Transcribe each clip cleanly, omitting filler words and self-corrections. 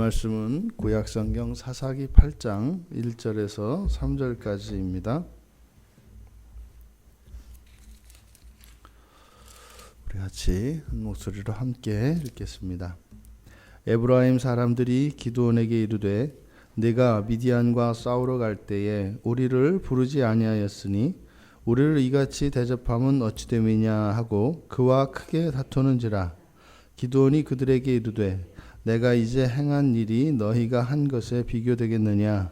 말씀은 구약성경 사사기 8장 1절에서 3절까지입니다. 우리 같이 한 목소리로 함께 읽겠습니다. 에브라임 사람들이 기드온에게 이르되 네가 미디안과 싸우러 갈 때에 우리를 부르지 아니하였으니 우리를 이같이 대접함은 어찌 됨이냐 하고 그와 크게 다투는지라. 기드온이 그들에게 이르되 내가 이제 행한 일이 너희가 한 것에 비교되겠느냐.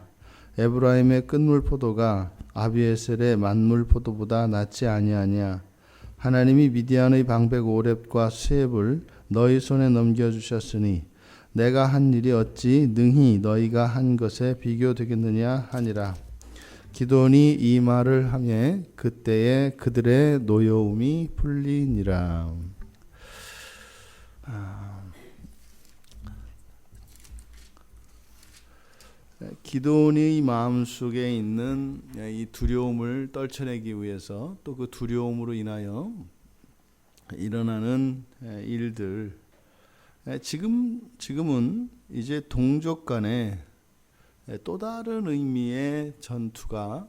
에브라임의 끝물 포도가 아비에셀의 만물 포도보다 낫지 아니하냐. 하나님이 미디안의 방백 오렙과 스웹을 너희 손에 넘겨주셨으니 내가 한 일이 어찌 능히 너희가 한 것에 비교되겠느냐 하니라. 기드온이 이 말을 하며 그때에 그들의 노여움이 풀리니라. 기드온의 마음속에 있는 이 두려움을 떨쳐내기 위해서 또 그 두려움으로 인하여 일어나는 일들, 지금은 이제 동족 간에 또 다른 의미의 전투가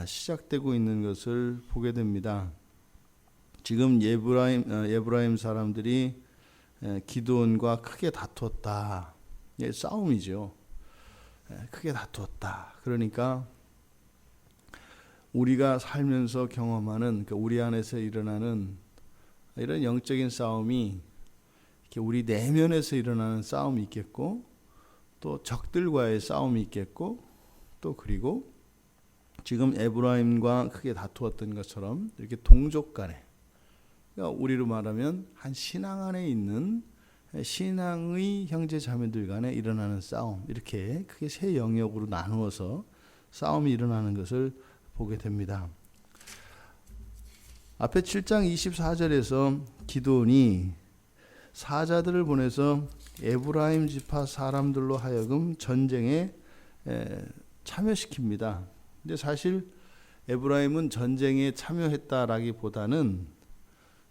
시작되고 있는 것을 보게 됩니다. 지금 에브라임 사람들이 기드온과 크게 다투었다. 싸움이죠. 크게 다투었다. 그러니까 우리가 살면서 경험하는 우리 안에서 일어나는 이런 영적인 싸움이 이렇게 우리 내면에서 일어나는 싸움이 있겠고, 또 적들과의 싸움이 있겠고, 또 그리고 지금 에브라임과 크게 다투었던 것처럼 이렇게 동족 간에, 그러니까 우리로 말하면 한 신앙 안에 있는 신앙의 형제 자매들 간에 일어나는 싸움, 이렇게 크게 세 영역으로 나누어서 싸움이 일어나는 것을 보게 됩니다. 앞에 7장 24절에서 기드온이 사자들을 보내서 에브라임 지파 사람들로 하여금 전쟁에 참여시킵니다. 근데 사실 에브라임은 전쟁에 참여했다라기보다는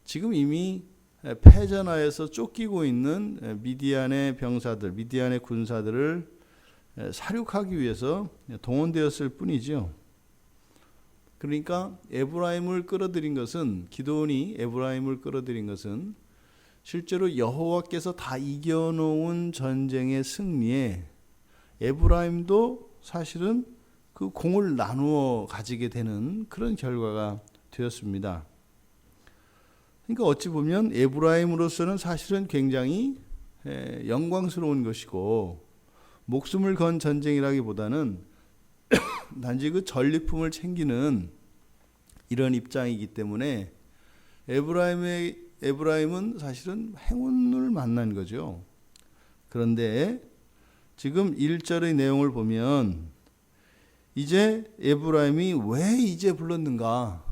지금 이미 패전하여서 쫓기고 있는 미디안의 병사들, 미디안의 군사들을 사륙하기 위해서 동원되었을 뿐이죠. 그러니까 에브라임을 끌어들인 것은, 기드온이 에브라임을 끌어들인 것은 실제로 여호와께서 다 이겨놓은 전쟁의 승리에 에브라임도 사실은 그 공을 나누어 가지게 되는 그런 결과가 되었습니다. 그러니까 어찌 보면 에브라임으로서는 사실은 굉장히 영광스러운 것이고, 목숨을 건 전쟁이라기보다는 단지 그 전리품을 챙기는 이런 입장이기 때문에 에브라임은 사실은 행운을 만난 거죠. 그런데 지금 1절의 내용을 보면 이제 에브라임이 왜 이제 불렀는가?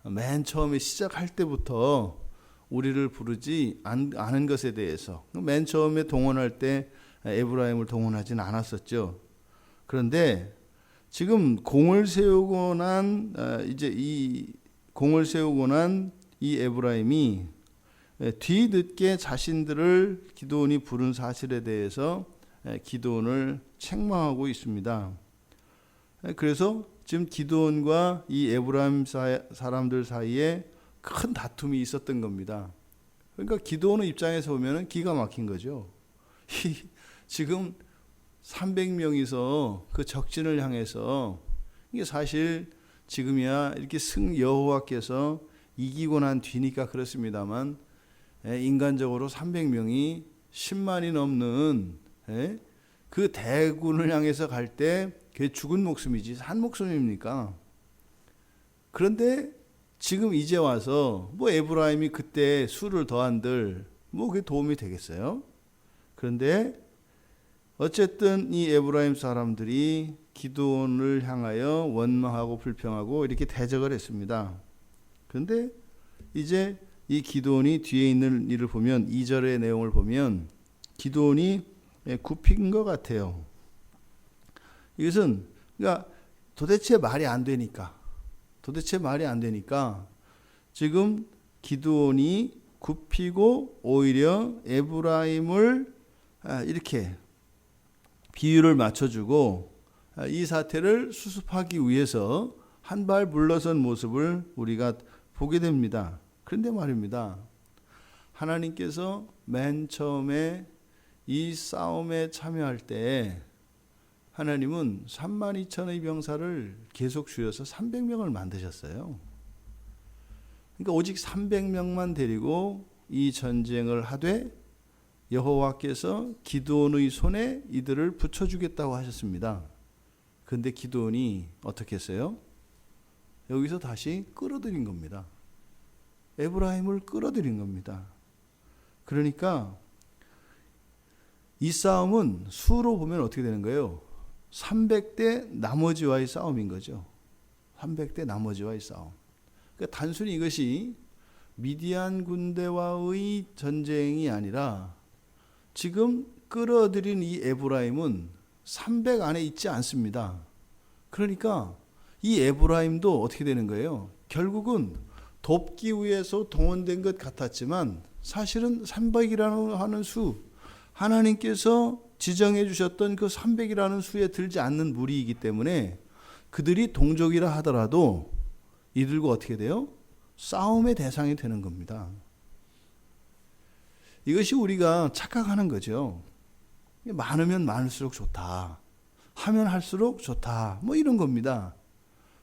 맨 처음에 시작할 때부터 우리를 부르지 않은 것에 대해서, 맨 처음에 동원할 때 에브라임을 동원하진 않았었죠. 그런데 지금 공을 세우고 난 이 에브라임이 뒤늦게 자신들을 기드온이 부른 사실에 대해서 기드온을 책망하고 있습니다. 그래서 지금 기드온과 이 에브라임 사람들 사이에 큰 다툼이 있었던 겁니다. 그러니까 기드온의 입장에서 보면 기가 막힌 거죠. 지금 300명이서 그 적진을 향해서, 이게 사실 지금이야 이렇게 여호와께서 이기고 난 뒤니까 그렇습니다만, 인간적으로 300명이 10만이 넘는 그 대군을 향해서 갈 때 그게 죽은 목숨이지 산 목숨입니까? 그런데 지금 이제 와서 에브라임이 그때 수를 더한들 그게 도움이 되겠어요? 그런데 어쨌든 이 에브라임 사람들이 기드온을 향하여 원망하고 불평하고 이렇게 대적을 했습니다. 그런데 이제 이 기드온이 뒤에 있는 일을 보면, 2절의 내용을 보면 기드온이 굽힌 것 같아요. 이것은 그러니까 도대체 말이 안 되니까 지금 기드온이 굽히고 오히려 에브라임을 이렇게 비율을 맞춰주고 이 사태를 수습하기 위해서 한 발 물러선 모습을 우리가 보게 됩니다. 그런데 말입니다. 하나님께서 맨 처음에 이 싸움에 참여할 때 하나님은 32,000의 병사를 계속 주셔서 300명을 만드셨어요. 그러니까 오직 300명만 데리고 이 전쟁을 하되 여호와께서 기드온의 손에 이들을 붙여주겠다고 하셨습니다. 그런데 기드온이 어떻게 했어요? 여기서 다시 끌어들인 겁니다. 에브라임을 끌어들인 겁니다. 그러니까 이 싸움은 수로 보면 어떻게 되는 거예요? 300대 나머지와의 싸움인 거죠. 300대 나머지와의 싸움. 그러니까 단순히 이것이 미디안 군대와의 전쟁이 아니라 지금 끌어들인 이 에브라임은 300 안에 있지 않습니다. 그러니까 이 에브라임도 어떻게 되는 거예요? 결국은 돕기 위해서 동원된 것 같았지만 사실은 300이라는 하는 수, 하나님께서 지정해 주셨던 그 300이라는 수에 들지 않는 무리이기 때문에 그들이 동족이라 하더라도 이들과 어떻게 돼요? 싸움의 대상이 되는 겁니다. 이것이 우리가 착각하는 거죠. 많으면 많을수록 좋다. 하면 할수록 좋다. 뭐 이런 겁니다.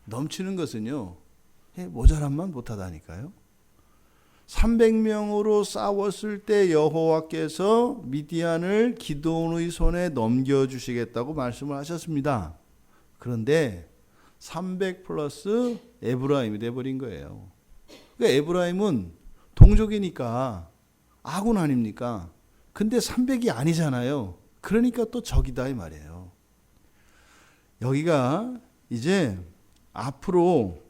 넘치는 것은요, 모자란만 못하다니까요. 300명으로 싸웠을 때 여호와께서 미디안을 기드온의 손에 넘겨주시겠다고 말씀을 하셨습니다. 그런데 300 플러스 에브라임이 돼버린 거예요. 그러니까 에브라임은 동족이니까 아군 아닙니까? 근데 300이 아니잖아요. 그러니까 또 적이다 이 말이에요. 여기가 이제 앞으로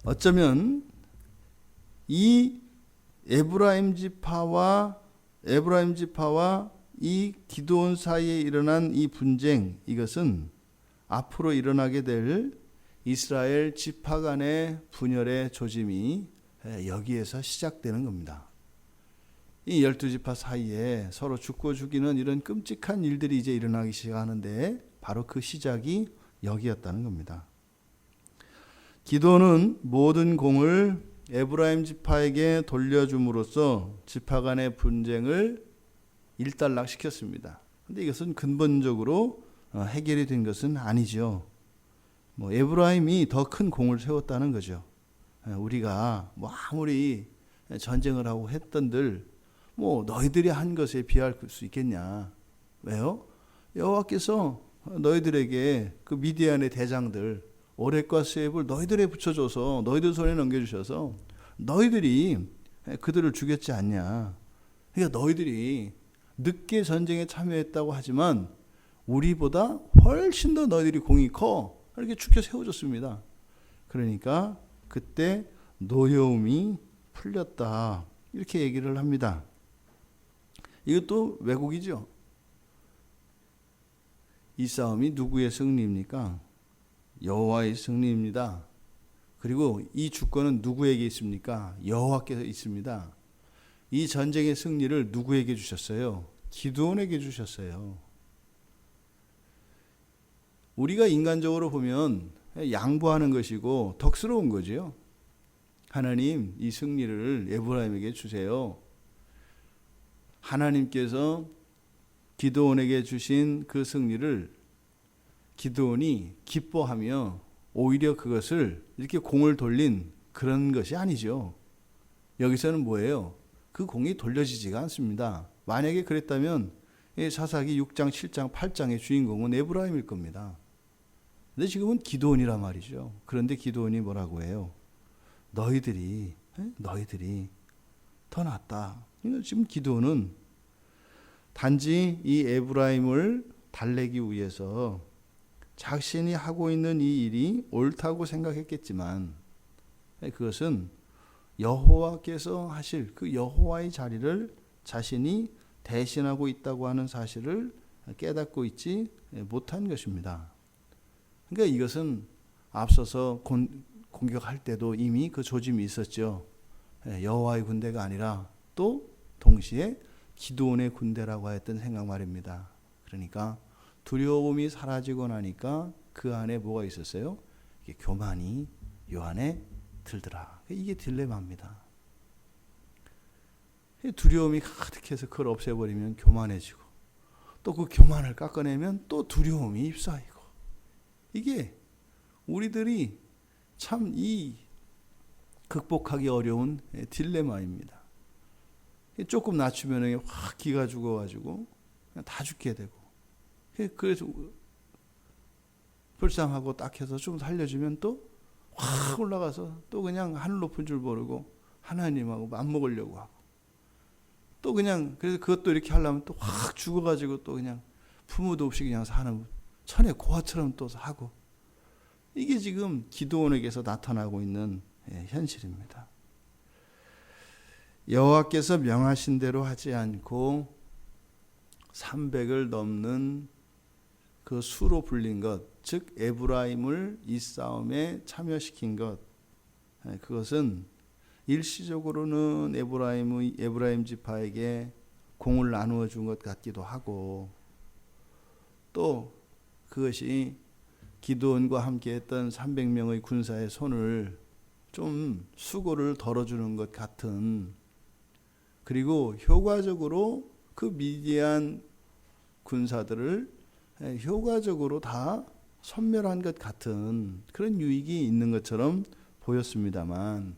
어쩌면 이 에브라임 지파와 이 기드온 사이에 일어난 이 분쟁, 이것은 앞으로 일어나게 될 이스라엘 지파 간의 분열의 조짐이 여기에서 시작되는 겁니다. 이 12지파 사이에 서로 죽고 죽이는 이런 끔찍한 일들이 이제 일어나기 시작하는데 바로 그 시작이 여기였다는 겁니다. 기드온은 모든 공을 에브라임 지파에게 돌려줌으로써 지파 간의 분쟁을 일단락시켰습니다. 그런데 이것은 근본적으로 해결이 된 것은 아니죠. 에브라임이 더 큰 공을 세웠다는 거죠. 우리가 아무리 전쟁을 하고 했던들 너희들이 한 것에 비할 수 있겠냐? 왜요? 여호와께서 너희들에게 그 미디안의 대장들 오렉과 스웹을 너희들에 붙여줘서 너희들 손에 넘겨주셔서 너희들이 그들을 죽였지 않냐? 그러니까 너희들이 늦게 전쟁에 참여했다고 하지만 우리보다 훨씬 더 너희들이 공이 커. 이렇게 축혀 세워줬습니다. 그러니까 그때 노여움이 풀렸다. 이렇게 얘기를 합니다. 이것도 왜곡이죠. 이 싸움이 누구의 승리입니까? 여호와의 승리입니다. 그리고 이 주권은 누구에게 있습니까? 여호와께서 있습니다. 이 전쟁의 승리를 누구에게 주셨어요? 기드온에게 주셨어요. 우리가 인간적으로 보면 양보하는 것이고 덕스러운 거죠. 하나님, 이 승리를 에브라임에게 주세요. 하나님께서 기드온에게 주신 그 승리를 기드온이 기뻐하며 오히려 그것을 이렇게 공을 돌린 그런 것이 아니죠. 여기서는 뭐예요? 그 공이 돌려지지가 않습니다. 만약에 그랬다면 사사기 6장, 7장, 8장의 주인공은 에브라임일 겁니다. 근데 지금은 기드온이란 말이죠. 그런데 기드온이 뭐라고 해요? 너희들이 더 낫다. 지금 기드온은 단지 이 에브라임을 달래기 위해서 자신이 하고 있는 이 일이 옳다고 생각했겠지만 그것은 여호와께서 하실 그 여호와의 자리를 자신이 대신하고 있다고 하는 사실을 깨닫고 있지 못한 것입니다. 그러니까 이것은 앞서서 공격할 때도 이미 그 조짐이 있었죠. 여호와의 군대가 아니라 또 동시에 기드온의 군대라고 했던 생각 말입니다. 그러니까 두려움이 사라지고 나니까 그 안에 뭐가 있었어요? 이게 교만이 요 안에 들더라. 이게 딜레마입니다. 두려움이 가득해서 그걸 없애버리면 교만해지고, 또 그 교만을 깎아내면 또 두려움이 ip사이고, 이게 우리들이 참 이 극복하기 어려운 딜레마입니다. 조금 낮추면 확 기가 죽어가지고 그냥 다 죽게 되고, 그래서 불쌍하고 딱해서 좀 살려주면 또 확 올라가서 또 그냥 하늘 높은 줄 모르고 하나님하고 맞먹으려고 하고, 또 그냥 그래서 그것도 이렇게 하려면 또 확 죽어가지고 또 그냥 부모도 없이 그냥 사는 천의 고아처럼 또 하고, 이게 지금 기드온에게서 나타나고 있는 현실입니다. 여호와께서 명하신 대로 하지 않고 300을 넘는 그 수로 불린 것, 즉 에브라임을 이 싸움에 참여시킨 것, 그것은 일시적으로는 에브라임 지파에게 공을 나누어 준 것 같기도 하고, 또 그것이 기드온과 함께했던 300명의 군사의 손을 좀 수고를 덜어주는 것 같은, 그리고 효과적으로 그 미디안 군사들을 효과적으로 다 섬멸한 것 같은 그런 유익이 있는 것처럼 보였습니다만,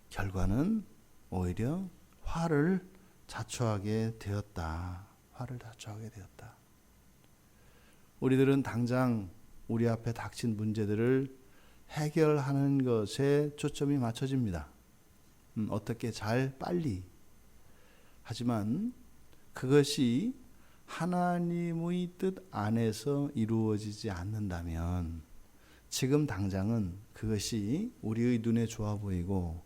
결과는 오히려 화를 자초하게 되었다. 화를 자초하게 되었다. 우리들은 당장 우리 앞에 닥친 문제들을 해결하는 것에 초점이 맞춰집니다. 어떻게 잘 빨리. 하지만 그것이 하나님의 뜻 안에서 이루어지지 않는다면, 지금 당장은 그것이 우리의 눈에 좋아 보이고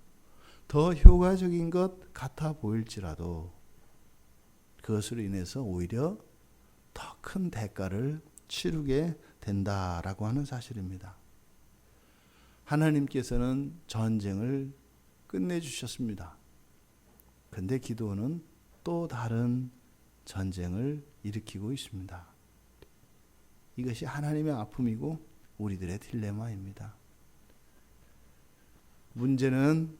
더 효과적인 것 같아 보일지라도 그것으로 인해서 오히려 더 큰 대가를 치르게 된다라고 하는 사실입니다. 하나님께서는 전쟁을 끝내주셨습니다. 그런데 기드온은 또 다른 전쟁을 일으키고 있습니다. 이것이 하나님의 아픔이고 우리들의 딜레마입니다. 문제는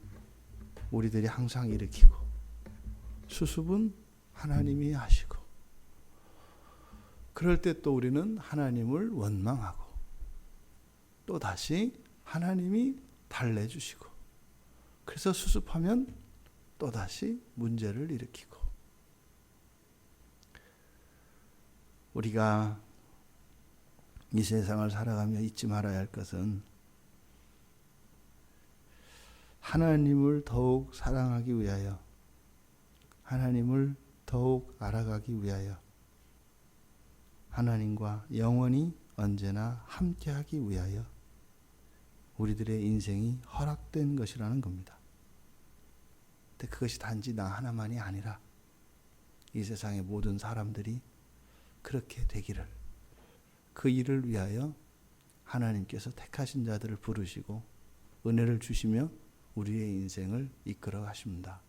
우리들이 항상 일으키고, 수습은 하나님이 하시고, 그럴 때 또 우리는 하나님을 원망하고, 또 다시 하나님이 달래주시고, 그래서 수습하면 또 다시 문제를 일으키고. 우리가 이 세상을 살아가며 잊지 말아야 할 것은, 하나님을 더욱 사랑하기 위하여, 하나님을 더욱 알아가기 위하여, 하나님과 영원히 언제나 함께하기 위하여 우리들의 인생이 허락된 것이라는 겁니다. 근데 그것이 단지 나 하나만이 아니라 이 세상의 모든 사람들이 그렇게 되기를, 그 일을 위하여 하나님께서 택하신 자들을 부르시고 은혜를 주시며 우리의 인생을 이끌어 가십니다.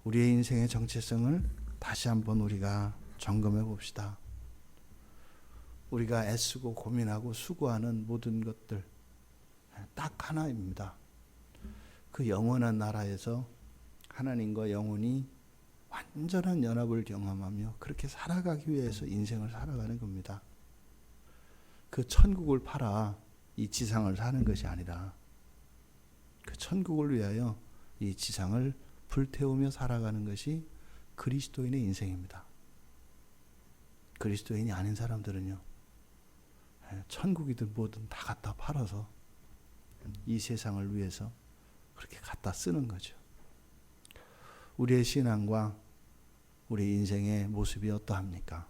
우리의 인생의 정체성을 다시 한번 우리가 점검해 봅시다. 우리가 애쓰고 고민하고 수고하는 모든 것들 딱 하나입니다. 그 영원한 나라에서 하나님과 영원히 완전한 연합을 경험하며 그렇게 살아가기 위해서 인생을 살아가는 겁니다. 그 천국을 팔아 이 지상을 사는 것이 아니라, 그 천국을 위하여 이 지상을 불태우며 살아가는 것이 그리스도인의 인생입니다. 그리스도인이 아닌 사람들은요, 천국이든 뭐든 다 갖다 팔아서 이 세상을 위해서 그렇게 갖다 쓰는 거죠. 우리의 신앙과 우리 인생의 모습이 어떠합니까?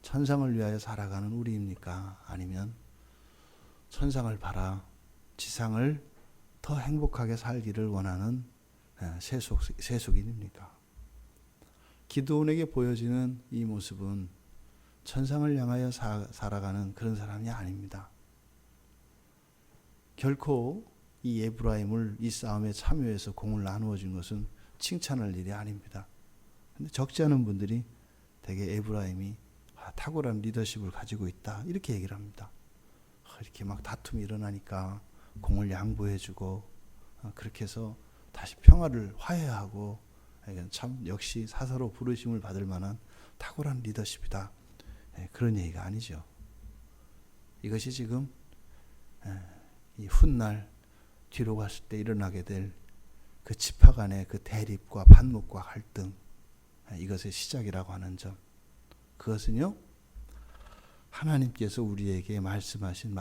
천상을 위하여 살아가는 우리입니까? 아니면 천상을 바라 지상을 더 행복하게 살기를 원하는 세속인입니까? 기드온에게 보여지는 이 모습은 천상을 향하여 살아가는 그런 사람이 아닙니다. 결코 이 에브라임을 이 싸움에 참여해서 공을 나누어 준 것은 칭찬할 일이 아닙니다. 근데 적지 않은 분들이 되게 에브라임이 탁월한 리더십을 가지고 있다 이렇게 얘기를 합니다. 이렇게 막 다툼이 일어나니까 공을 양보해주고 그렇게 해서 다시 평화를 화해하고 참 역시 사사로 부르심을 받을 만한 탁월한 리더십이다. 그런 얘기가 아니죠. 이것이 지금 이 훗날 뒤로 갔을 때 일어나게 될 그 지파 간의 그 대립과 반목과 갈등, 이것의 시작이라고 하는 점, 그것은요 하나님께서 우리에게 말씀하신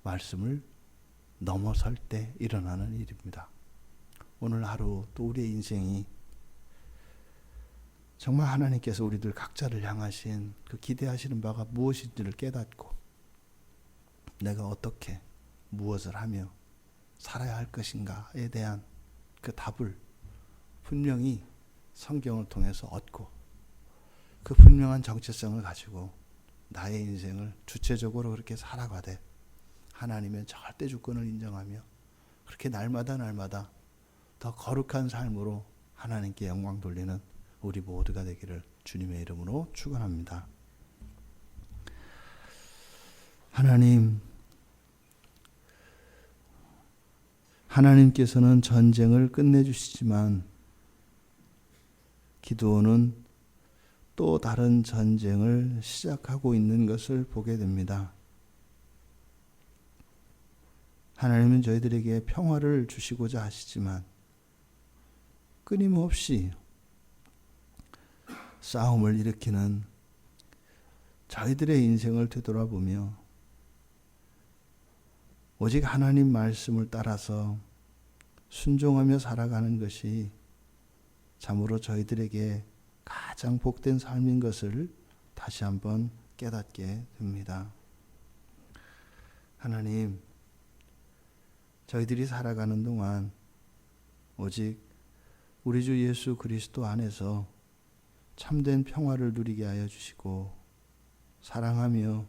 말씀을 넘어설 때 일어나는 일입니다. 오늘 하루 또 우리의 인생이 정말 하나님께서 우리들 각자를 향하신 그 기대하시는 바가 무엇인지를 깨닫고 내가 어떻게 무엇을 하며 살아야 할 것인가에 대한 그 답을 분명히 성경을 통해서 얻고 그 분명한 정체성을 가지고 나의 인생을 주체적으로 그렇게 살아가되 하나님의 절대 주권을 인정하며 그렇게 날마다 더 거룩한 삶으로 하나님께 영광 돌리는 우리 모두가 되기를 주님의 이름으로 축원합니다. 하나님께서는 전쟁을 끝내주시지만 기드온은 또 다른 전쟁을 시작하고 있는 것을 보게 됩니다. 하나님은 저희들에게 평화를 주시고자 하시지만 끊임없이 싸움을 일으키는 저희들의 인생을 되돌아보며 오직 하나님 말씀을 따라서 순종하며 살아가는 것이 참으로 저희들에게 가장 복된 삶인 것을 다시 한번 깨닫게 됩니다. 하나님, 저희들이 살아가는 동안 오직 우리 주 예수 그리스도 안에서 참된 평화를 누리게 하여 주시고 사랑하며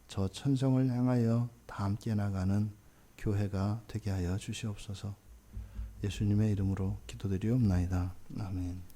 저 천성을 향하여 다 함께 나가는 교회가 되게 하여 주시옵소서. 예수님의 이름으로 기도드리옵나이다. 아멘.